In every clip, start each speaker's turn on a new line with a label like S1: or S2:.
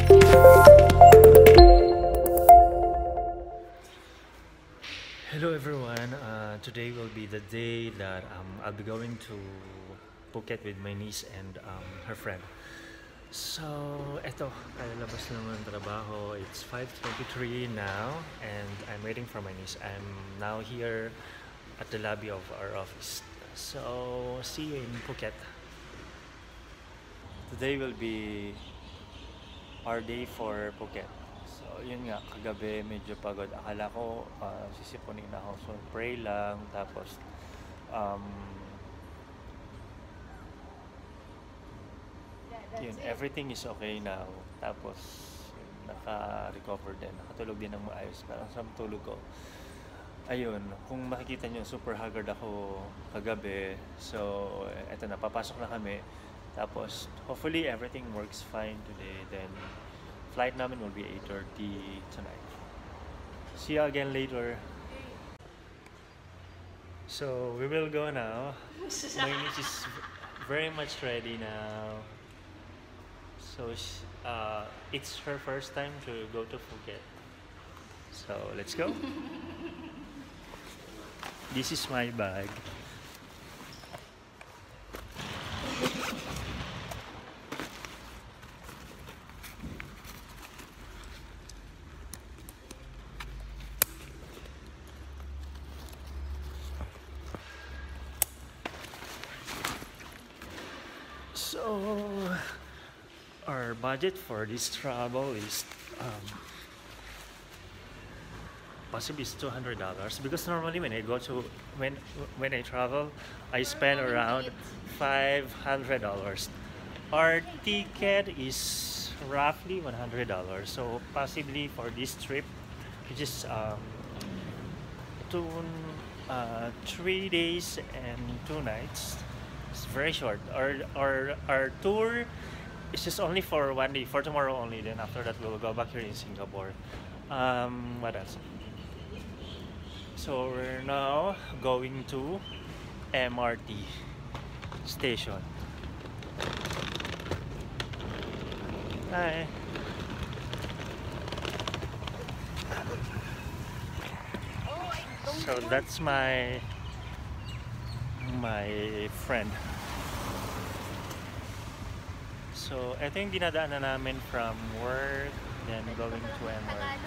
S1: Hello everyone, today will be the day that I'll be going to Phuket with my niece and her friend. So, eto, kalalabas lang ng trabaho. It's 5:23 now and I'm waiting for my niece. I'm now here at the lobby of our office. So, see you in Phuket. Today will be our day for Phuket. So, yun nga, kagabi medyo pagod. Akala ko sisipunin ako. So, pray lang. Tapos, yun, everything is okay now. Tapos, yun, naka-recover din. Nakatulog din ng maayos. Parang sa tulog ko. Ayun, kung makikita nyo, super haggard ako kagabi. So, eto na, papasok na kami. Tapos, hopefully everything works fine today. Then, flight namin will be 8:30 tonight. See you again later. So, we will go now. My niece is very much ready now. So, it's her first time to go to Phuket. So, let's go. This is my bag. So, our budget for this travel is possibly is $200 because normally when I go to when I travel I spend around $500. Our ticket is roughly $100, so possibly for this trip, which is 3 days and 2 nights. It's very short. Our tour is just only for 1 day, for tomorrow only. Then after that, we'll go back here in Singapore. What else? So we're now going to MRT station. Hi. So that's my friend. So ito yung dinadaanan namin from work, then going to MRT.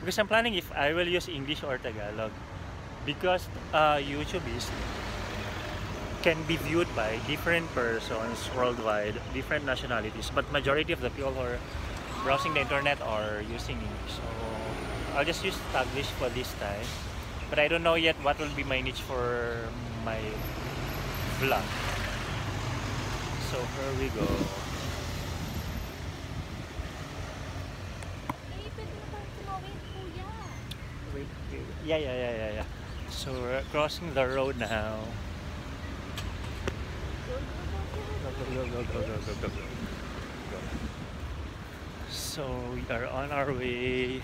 S1: Because I'm planning if I will use English or Tagalog, because YouTube can be viewed by different persons worldwide, different nationalities, but majority of the people who are browsing the internet are using English. So I'll just use Taglish for this time, but I don't know yet what will be my niche for my vlog. So here we go. Wait. Yeah. So we're crossing the road now. Go. So we are on our way,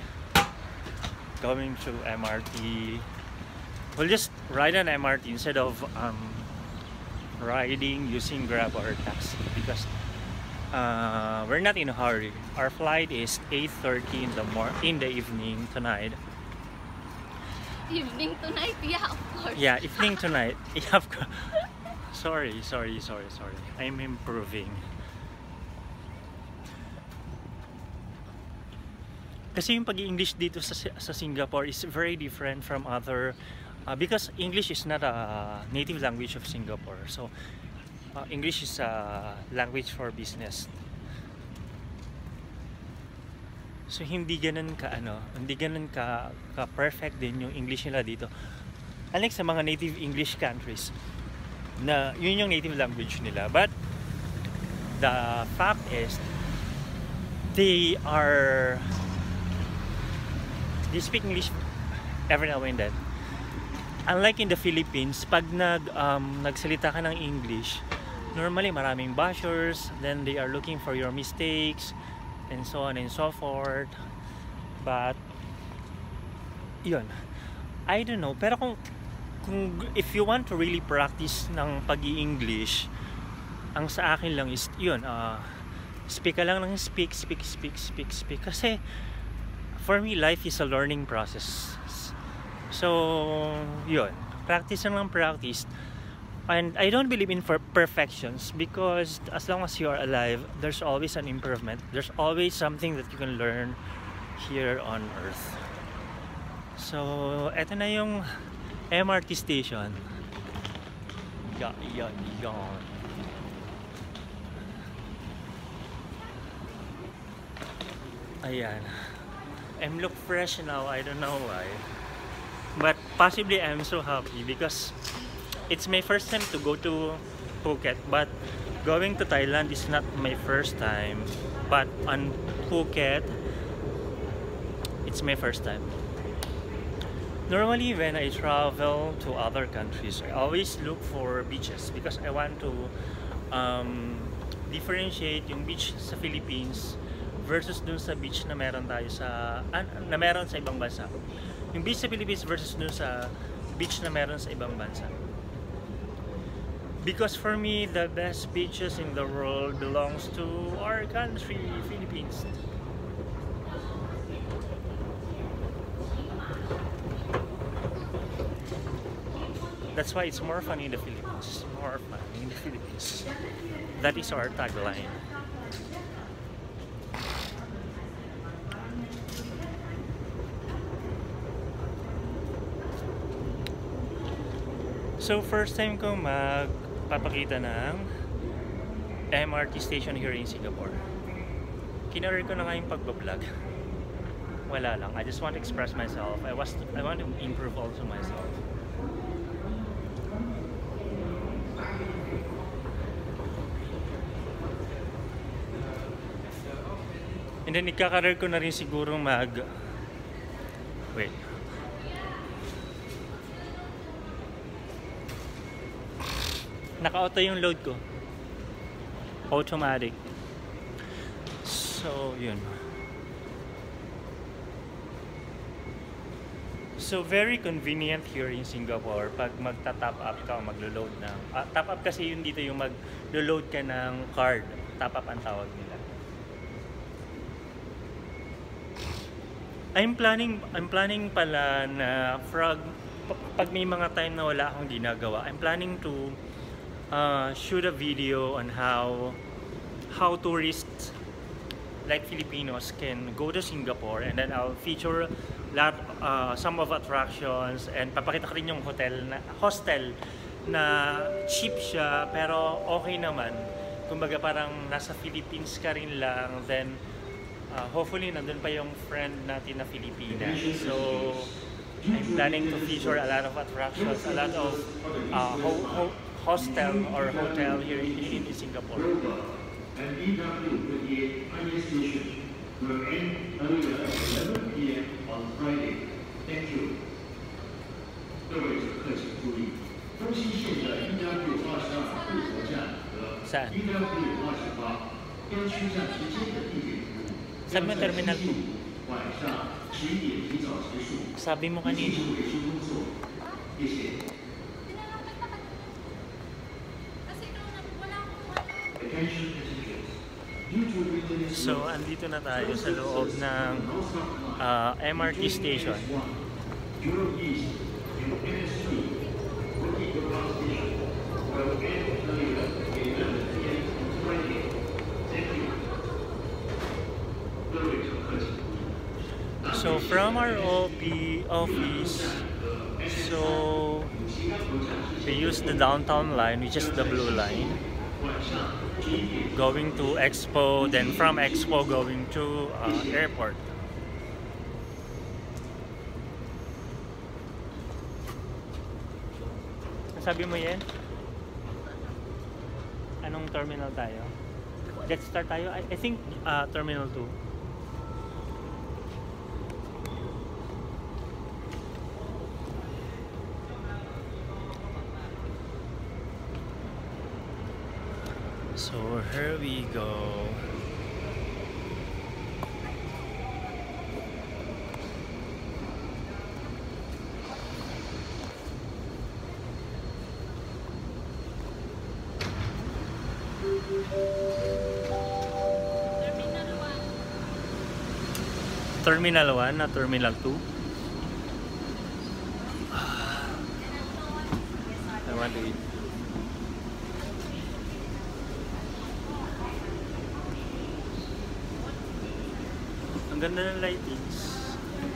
S1: going to MRT. We'll just ride an MRT instead of riding using Grab or taxi because we're not in a hurry. Our flight is 8:30 in the evening tonight.
S2: Evening tonight? Yeah, of course.
S1: Yeah, evening tonight. Yeah, of course. Sorry. I'm improving. Kasi yung pag-i-English dito sa Singapore is very different from other because English is not a native language of Singapore. So English is a language for business. So hindi ganun ka perfect din yung English nila dito. Unlike sa mga native English countries na yun yung native language nila. But the fact is they speak English every now and then. Unlike in the Philippines, pag nagsalita ka ng English, normally maraming bashers, then they are looking for your mistakes, and so on and so forth. But yun, I don't know, pero kung if you want to really practice ng pag-i-English, ang sa akin lang is yun, Speak ka lang ng speak. Kasi, for me, life is a learning process. So, yun. Practice lang practice. And I don't believe in perfections, because as long as you are alive, there's always an improvement. There's always something that you can learn here on Earth. So, eto na yung MRT station. Yan. Ayan. I'm look fresh now, I don't know why. But possibly I'm so happy because it's my first time to go to Phuket. But going to Thailand is not my first time. But on Phuket, it's my first time. Normally when I travel to other countries, I always look for beaches because I want to differentiate yung beach sa Philippines versus dun sa beach na meron tayo sa na meron sa ibang bansa. Yung beach sa Philippines versus dun sa beach na meron sa ibang bansa. Because for me, the best beaches in the world belongs to our country, Philippines. That's why it's more fun in the Philippines. More fun in the Philippines. That is our tagline. So first time ko magpapakita ng MRT station here in Singapore. Kinarir ko na nga yung pagbablog. Wala lang. I just want to express myself. I want to improve also myself. And then ikakarir ko na rin siguro wait. Naka-auto yung load ko. Automatic. So, yun. So, very convenient here in Singapore pag magta-top up ka o maglo-load ng... top up kasi yun dito yung maglo-load ka ng card. Top up ang tawag nila. I'm planning pala na pag may mga time na wala akong ginagawa, I'm planning to shoot a video on how tourists like Filipinos can go to Singapore, and then I'll feature some of attractions, and papakita ko rin yung hostel na cheap siya pero okay naman. Kumbaga parang nasa Philippines ka rin lang, then hopefully nandun pa yung friend natin na Filipina. So I'm planning to feature a lot of attractions, a lot of hostel or hotel here in Singapore.
S2: And EW38 Highway Station will end earlier at 11 p.m. on Friday. Thank you. 各位乘客请注意，东西线的 EW22渡河站和 EW28 边区站之间的地铁服务，
S1: Sabi mo Terminal 2.
S2: 晚上11点提早结束。
S1: Sabi mo kanina.
S2: 维修工作，谢谢。
S1: So, andito na tayo sa loob ng MRT station. So, from our office, so we use the downtown line, which is the blue line, going to Expo, then from Expo going to airport. Sabi mo yan? Anong terminal tayo? Jetstar tayo? I think Terminal 2. So here we go. Terminal 1 na Terminal 2. I want to eat. Ang ganda ng lightings.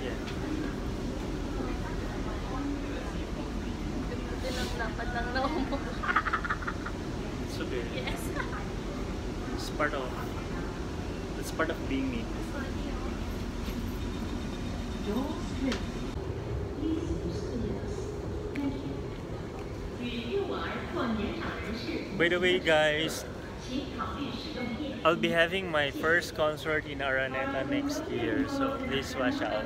S1: Yeah.
S3: Dapat lang na mo.
S1: It's okay.
S3: Yes.
S1: It's part of being me. By the way, guys, I'll be having my first concert in Araneta next year, so please watch out.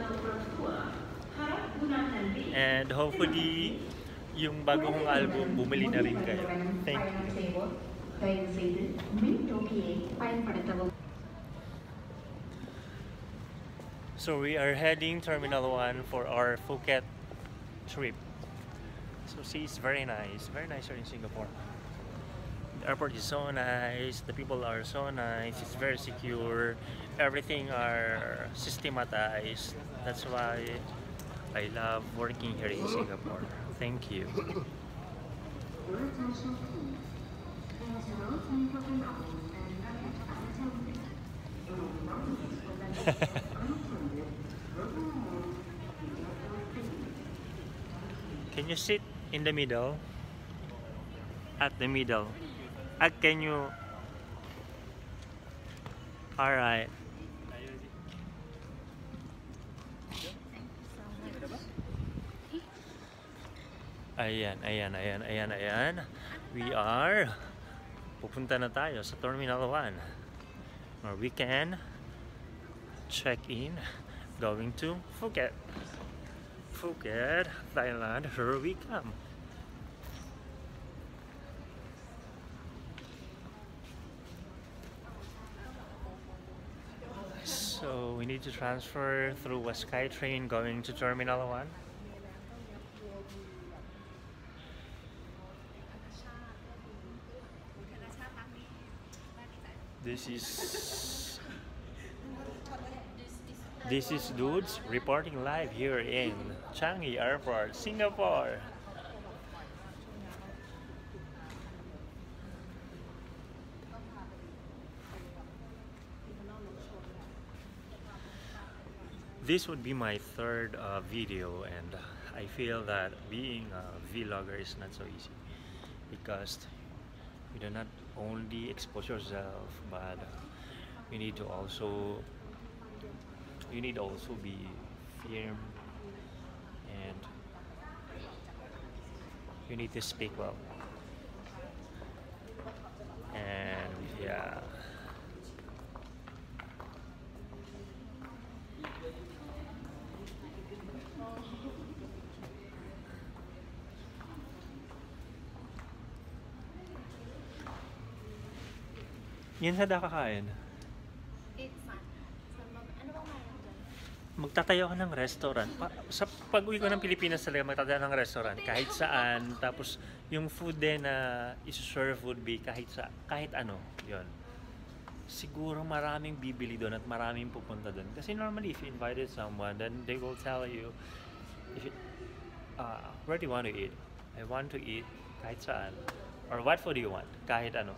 S1: And hopefully, yung bago kong album, bumili na rin kayo. Thank you. So we are heading Terminal 1 for our Phuket trip. So see, it's very nice here in Singapore. The airport is so nice, the people are so nice, it's very secure, everything are systematized. That's why I love working here in Singapore. Thank you. Can you sit in the middle? At the middle. Can you? Alright. Ayan. We are pupunta na tayo sa Terminal 1 where we can check in going to Phuket. Phuket, Thailand, here we come. So we need to transfer through a SkyTrain going to Terminal 1. This is Dudes reporting live here in Changi Airport, Singapore. This would be my third video, and I feel that being a vlogger is not so easy because you do not only expose yourself, but you need to also be firm, and you need to speak well, and yeah. Yan sa kakain.
S3: Ano bang mayroon dyan?
S1: Magtatayo ka ng restaurant. Sa pag-uwi ko ng Pilipinas talaga, magtatayo ng restaurant kahit saan. Tapos yung food din na isuserve would be kahit ano. Yun. Siguro maraming bibili doon at maraming pupunta doon. Kasi normally if you invited someone, then they will tell you, where do you want to eat? I want to eat kahit saan. Or what food do you want? Kahit ano.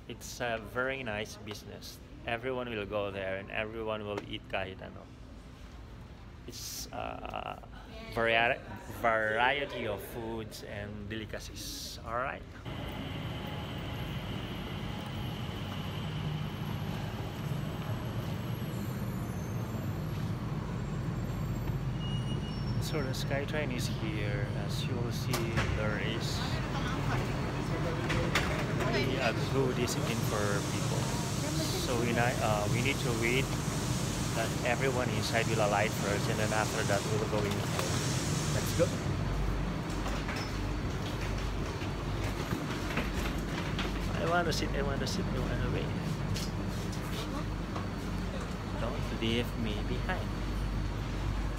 S1: It's a very nice business. Everyone will go there and everyone will eat kahit ano. It's a variety of foods and delicacies. Alright. So the SkyTrain is here. As you will see, there is a good discipline for people. So we need to wait that everyone inside will alight first, and then after that we'll go inside. Let's go. I want to sit, I want to wait. Don't leave me behind.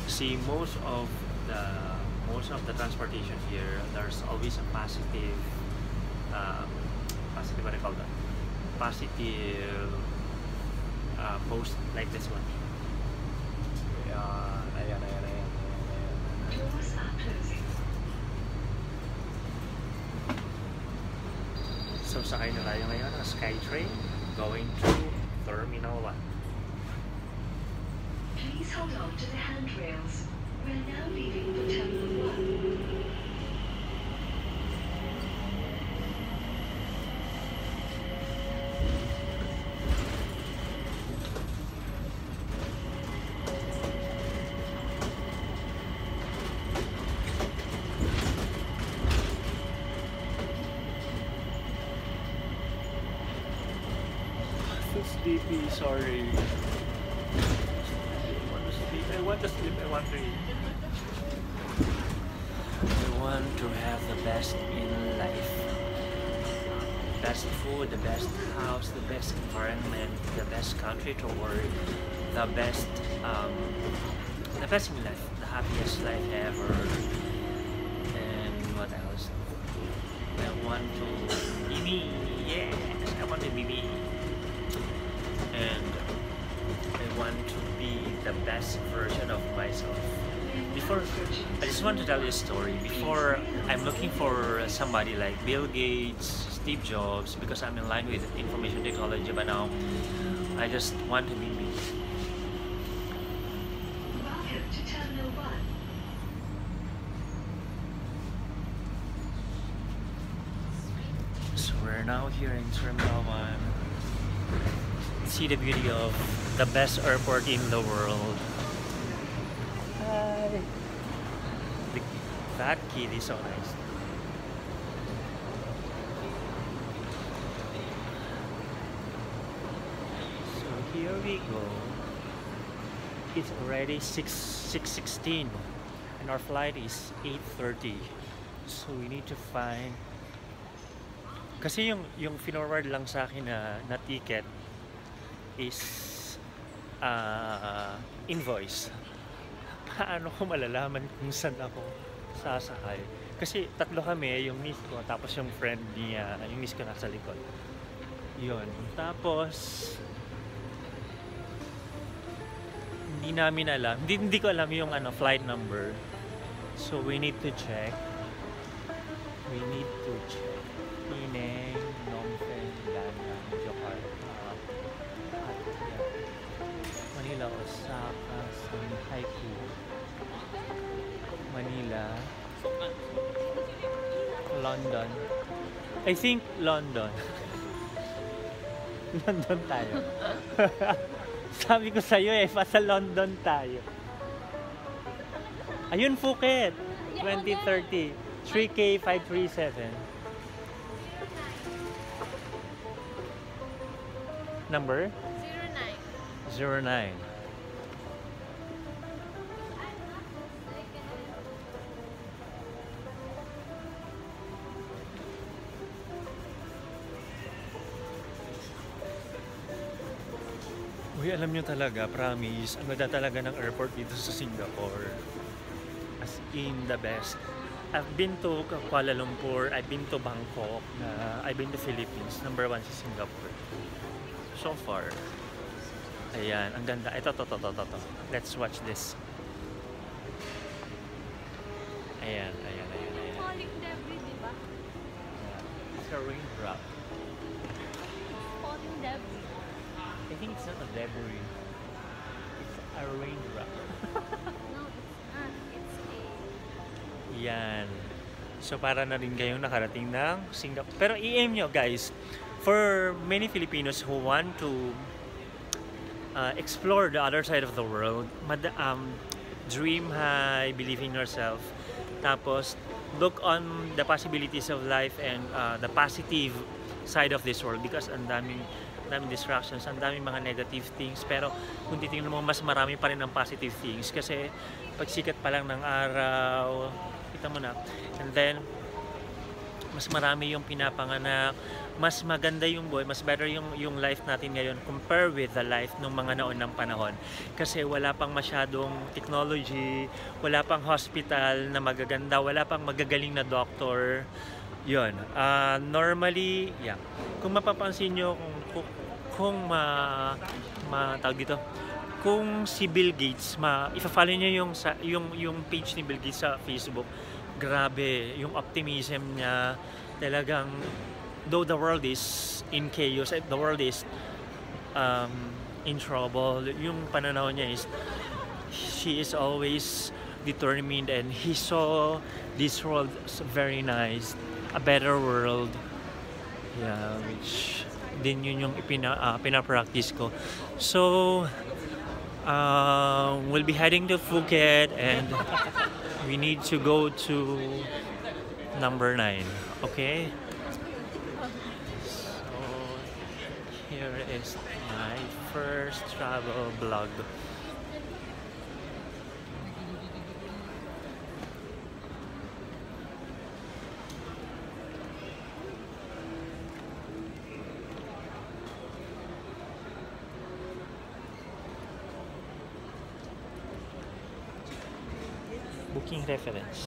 S1: See, most of the transportation here, there's always a positive what do you call that? Positive post like this one. Ayan.
S4: Doors are closing.
S1: So sakay na tayo ngayon ng SkyTrain going to Terminal 1.
S4: Please hold on to the handrails. We're now leaving for Terminal 1.
S1: Sleepy, sorry. I want to sleep. I want to eat. I want to have the best in life. Best food, the best house, the best environment, the best country to work, the best in life, the happiest life ever. And what else? I want to be me. Yes, I want to be me. And I want to be the best version of myself. Before, I just want to tell you a story. Before, I'm looking for somebody like Bill Gates, Steve Jobs, because I'm in line with information technology, but now I just want to be me.
S4: Welcome to Terminal 1.
S1: So we're now here in Terminal 1. See the beauty of the best airport in the world. Hi. That kid is so nice. So here we go. It's already 6:16 and our flight is 8:30. So we need to find, kasi yung finorward lang sa akin na ticket is invoice. Paano ko malalaman kung saan ako sasakay? Kasi tatlo kami, yung miss ko, tapos yung friend niya, yung miss ko nasa likod. Yun. Tapos hindi namin alam, hindi ko alam yung flight number. So we need to check. Penang, Phnom Penh, Danang, Jakarta, Manila, Osaka, Haiku, Manila, London. I think London. London tayo. Sabi ko sa'yo sa London tayo. Ayun, Phuket. 2030. 3K537. Number? 09. Uy, alam nyo talaga, promise, ang ganda talaga ng airport dito sa Singapore. As in, the best. I've been to Kuala Lumpur, I've been to Bangkok, I've been to Philippines. Number 1 si Singapore. So far. Ayan, ang ganda. Ito. Let's watch this. Ayan.
S3: Falling debris, di ba?
S1: It's a raindrop.
S3: Falling debris.
S1: I think it's not a debris. It's a raindrop.
S3: No, it's not. It's a...
S1: Yan. So para na rin kayong nakarating ng Singapore. Pero i-aim nyo guys, for many Filipinos who want to explore the other side of the world, dream high, believe in yourself, tapos look on the possibilities of life and the positive side of this world, because ang daming distractions, ang daming mga negative things, pero kung titingnan mo, mas marami pa rin ang positive things kasi pag sikat pa lang ng araw, kita mo na, and then mas marami yung pinapanganak, mas maganda yung buhay, mas better yung life natin ngayon compare with the life ng mga naunang panahon, kasi wala pang masyadong technology, wala pang hospital na magaganda, wala pang magagaling na doctor. Yun, normally, yeah, kung mapapansin nyo, kung tawag dito, kung si Bill Gates ifa-follow niyo yung page ni Bill Gates sa Facebook, grabe yung optimism niya, talagang though the world is in chaos, the world is in trouble, yung pananaw niya is she is always determined, and he saw this world very nice, a better world. Yeah, which din yun yung pinapractice ko. So we'll be heading to Phuket, and we need to go to number 9. Okay, so here is my first travel vlog. Booking reference.